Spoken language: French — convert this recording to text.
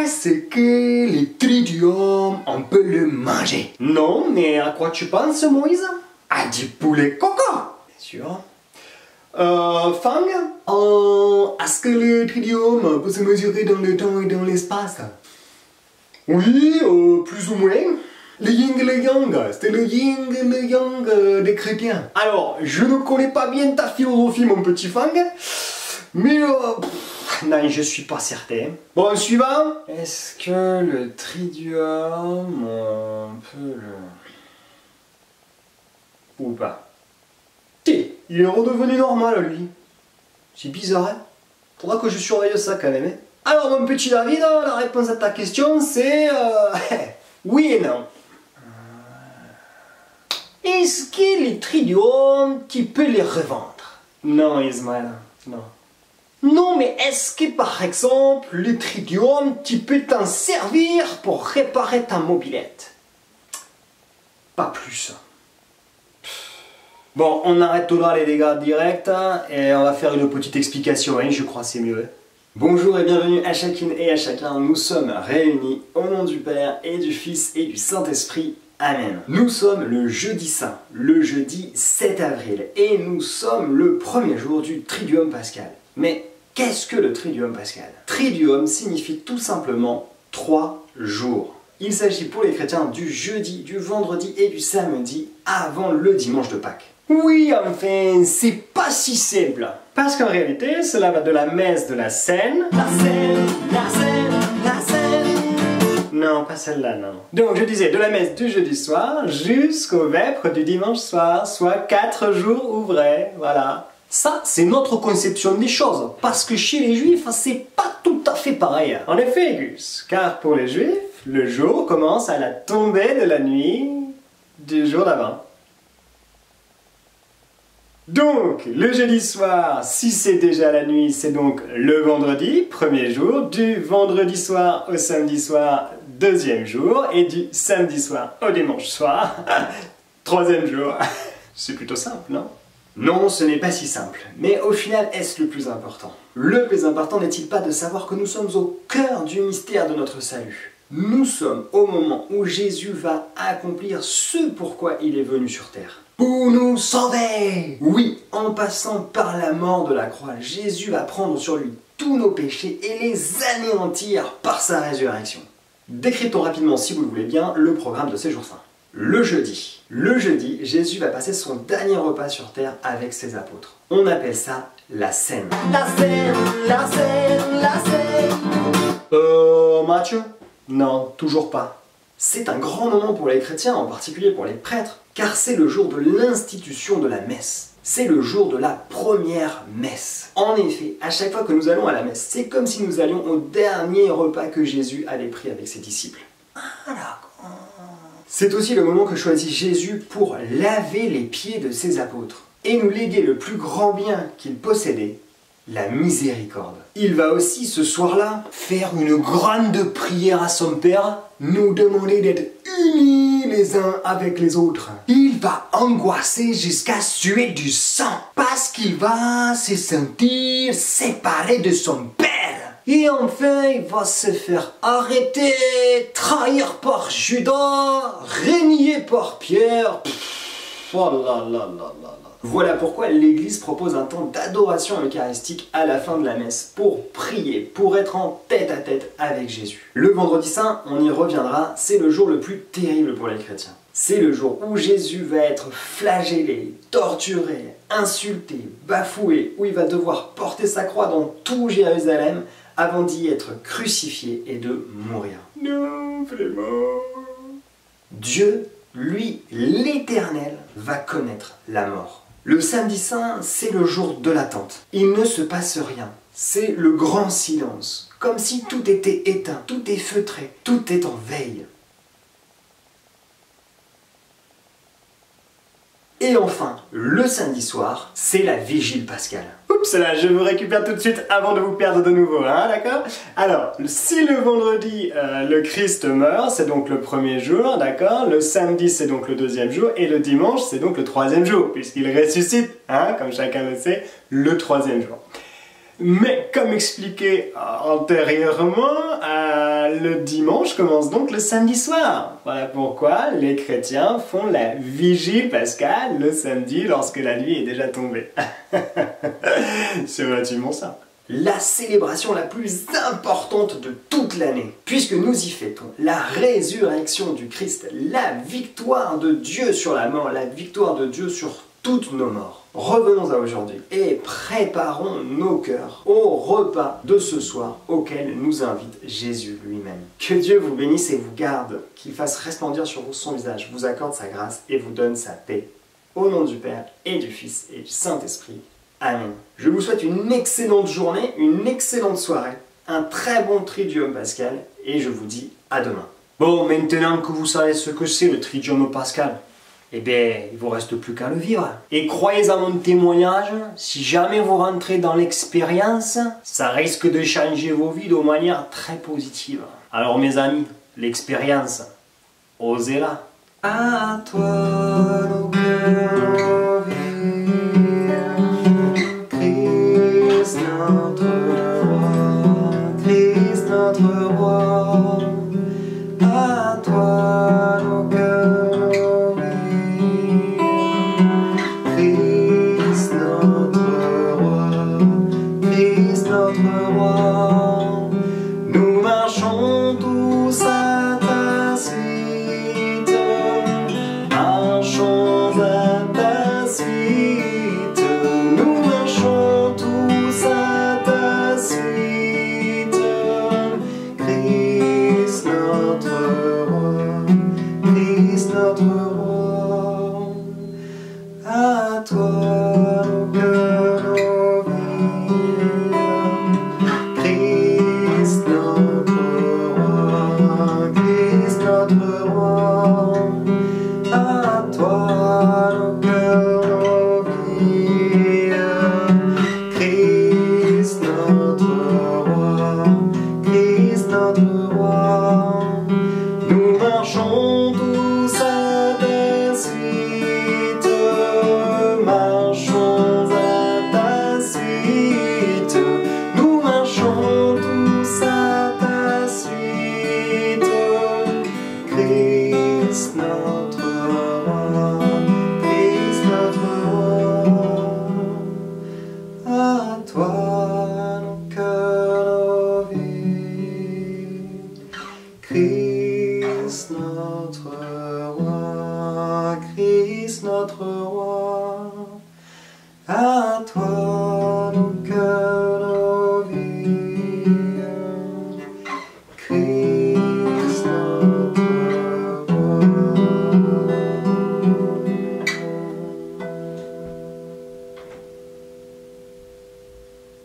Est-ce que le tridium, on peut le manger? Non, mais à quoi tu penses, Moïse? À du poulet coco. Bien sûr. Fang? Est-ce que le tridium peut se mesurer dans le temps et dans l'espace? Oui, plus ou moins. Le yin et le yang, c'était le yin et le yang des chrétiens. Alors, je ne connais pas bien ta philosophie, mon petit Fang, mais non, je suis pas certain. Bon, suivant. Est-ce que le tridium, on peut le... ou pas? Si, il est redevenu normal, lui. C'est bizarre, hein? Faudra que je surveille ça quand même, hein? Alors, mon petit David, la réponse à ta question, c'est... oui et non. Est-ce que les tridiums, tu peux les revendre? Non, Ismaël, non. Non, mais est-ce que par exemple, le tridium, tu peux t'en servir pour réparer ta mobilette? Pas plus. Bon, on arrête là les dégâts directs et on va faire une petite explication, hein, je crois c'est mieux. Bonjour et bienvenue à chacune et à chacun, nous sommes réunis au nom du Père et du Fils et du Saint-Esprit. Amen. Nous sommes le jeudi saint, le jeudi 7 avril, et nous sommes le premier jour du Triduum Pascal. Mais qu'est-ce que le Triduum Pascal? Triduum signifie tout simplement 3 jours. Il s'agit pour les chrétiens du jeudi, du vendredi et du samedi avant le dimanche de Pâques. Oui, enfin, c'est pas si simple. Parce qu'en réalité, cela va de la messe de la Seine... La Seine, la Seine, la Seine... Non, pas celle-là, non. Donc, je disais, de la messe du jeudi soir jusqu'au vêpres du dimanche soir, soit 4 jours ouvrés, voilà. Ça, c'est notre conception des choses, parce que chez les juifs, c'est pas tout à fait pareil. En effet, Gus, car pour les juifs, le jour commence à la tombée de la nuit du jour d'avant. Donc, le jeudi soir, si c'est déjà la nuit, c'est donc le vendredi, premier jour, du vendredi soir au samedi soir, deuxième jour, et du samedi soir au dimanche soir, troisième jour. C'est plutôt simple, non? Non, ce n'est pas si simple. Mais au final, est-ce le plus important? Le plus important n'est-il pas de savoir que nous sommes au cœur du mystère de notre salut? Nous sommes au moment où Jésus va accomplir ce pourquoi il est venu sur terre. Pour nous sauver! Oui, en passant par la mort de la croix, Jésus va prendre sur lui tous nos péchés et les anéantir par sa résurrection. Décryptons rapidement, si vous le voulez bien, le programme de ces jours saints. Le jeudi, Jésus va passer son dernier repas sur terre avec ses apôtres. On appelle ça la Seine. La Seine, la Seine, la Seine. Mathieu? Non, toujours pas. C'est un grand moment pour les chrétiens, en particulier pour les prêtres, car c'est le jour de l'institution de la messe. C'est le jour de la première messe. En effet, à chaque fois que nous allons à la messe, c'est comme si nous allions au dernier repas que Jésus avait pris avec ses disciples. Ah, d'accord. C'est aussi le moment que choisit Jésus pour laver les pieds de ses apôtres et nous léguer le plus grand bien qu'il possédait, la miséricorde. Il va aussi, ce soir-là, faire une grande prière à son Père, nous demander d'être unis les uns avec les autres. Il va angoisser jusqu'à suer du sang, parce qu'il va se sentir séparé de son Père. Et enfin, il va se faire arrêter, trahir par Judas, régner par Pierre. Oh là là là là là. Voilà pourquoi l'Église propose un temps d'adoration eucharistique à la fin de la messe, pour prier, pour être en tête-à-tête avec Jésus. Le vendredi saint, on y reviendra, c'est le jour le plus terrible pour les chrétiens. C'est le jour où Jésus va être flagellé, torturé, insulté, bafoué, où il va devoir porter sa croix dans tout Jérusalem avant d'y être crucifié et de mourir. Non, vraiment. Dieu, lui, l'Éternel, va connaître la mort. Le samedi saint, c'est le jour de l'attente. Il ne se passe rien. C'est le grand silence. Comme si tout était éteint, tout est feutré, tout est en veille. Et enfin, le samedi soir, c'est la vigile pascale. Oups là, je vous récupère tout de suite avant de vous perdre de nouveau, hein, d'accord? Alors, si le vendredi, le Christ meurt, c'est donc le premier jour, d'accord? Le samedi, c'est donc le deuxième jour, et le dimanche, c'est donc le troisième jour, puisqu'il ressuscite, hein, comme chacun le sait, le troisième jour. Mais comme expliqué antérieurement, Le dimanche commence donc le samedi soir. Voilà pourquoi les chrétiens font la vigile pascale le samedi lorsque la nuit est déjà tombée. C'est relativement ça. La célébration la plus importante de toute l'année, puisque nous y fêtons la résurrection du Christ, la victoire de Dieu sur la mort, la victoire de Dieu sur toutes nos morts. Revenons à aujourd'hui et préparons nos cœurs au repas de ce soir auquel nous invite Jésus lui-même. Que Dieu vous bénisse et vous garde, qu'il fasse resplendir sur vous son visage, vous accorde sa grâce et vous donne sa paix. Au nom du Père et du Fils et du Saint-Esprit. Amen. Je vous souhaite une excellente journée, une excellente soirée, un très bon Triduum pascal et je vous dis à demain. Bon, maintenant que vous savez ce que c'est le Triduum pascal, eh bien, il vous reste plus qu'à le vivre. Et croyez à mon témoignage, si jamais vous rentrez dans l'expérience, ça risque de changer vos vies de manière très positive. Alors mes amis, l'expérience, osez-la. À toi nos cœurs Christ notre roi, à toi nos cœurs Christ notre roi, nous marchons tous à ta suite, marchons à ta suite, nous marchons tous à ta suite, Christ notre roi, à toi nos cœurs, nos vies, Christ notre roi, à toi nos cœurs, nos vies, Christ notre roi, nous marchons tous à ta suite, marchons à ta suite, nous marchons tous à ta suite, Christ notre roi, à toi nos cœurs, nos vies, Christ notre